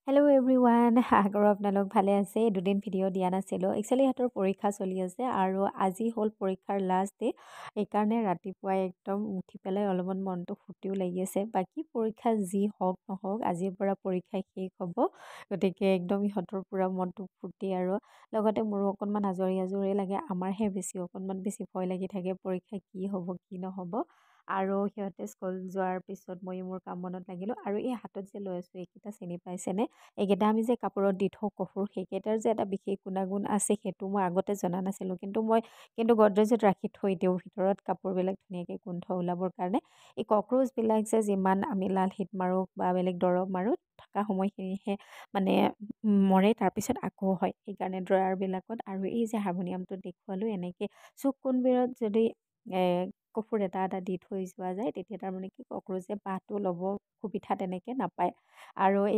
Hello' everyone আশা কৰোঁ আপোনালোক ভালে আছে। দুদিন ভিডিঅ' দিয়া নাছিলোঁ, একচুৱেলি সিহঁতৰ পৰীক্ষা চলি আছে আৰু আজি হ'ল পৰীক্ষাৰ লাষ্ট ডে। সেইকাৰণে ৰাতিপুৱাই একদম উঠি পেলাই অলপমান মনটো ফূৰ্তিও লাগি আছে। বাকী পৰীক্ষা যি হওক নহওক আজিৰ পৰা পৰীক্ষা শেষ হ'ব, গতিকে একদম ইহঁতৰ পূৰা মনটো ফূৰ্তি আৰু লগতে মোৰো অকণমান আজৰি লাগে। আমাৰহে অকণমান বেছি ভয় লাগি থাকে পৰীক্ষা কি হ'ব কি নহ'ব। আৰু সিহঁতে স্কুল যোৱাৰ পিছত মই মোৰ কাম মনত লাগিলোঁ। আৰু এই হাতত যে লৈ আছোঁ এইকেইটা চিনি পাইছেনে? এইকেইটা আমি যে কাপোৰত দি থওঁ কফৰ, সেইকেইটাৰ যে এটা বিশেষ গুণাগুণ আছে সেইটো মই আগতে জনা নাছিলোঁ। কিন্তু গডৰেজত ৰাখি থৈ দিওঁ ভিতৰত কাপোৰবিলাক ধুনীয়াকৈ গোন্ধ ওলাবৰ কাৰণে। এই কক্ৰচবিলাক যে যিমান আমি লাল হিট মাৰোঁ বা বেলেগ দৰৱ মাৰোঁ, থকা সময়খিনিহে মানে মৰে, তাৰপিছত আকৌ হয়। সেইকাৰণে ড্ৰয়াৰবিলাকত আৰু এই যে হাৰমনিয়ামটো দেখুৱালোঁ এনেকৈ চুক কোণবোৰত যদি কফৰ এটা দি থৈ যোৱা যায়, তেতিয়া তাৰমানে কি কক্ৰচে বাঁহটো ল'ব সুবিধা তেনেকৈ নাপায়। আৰু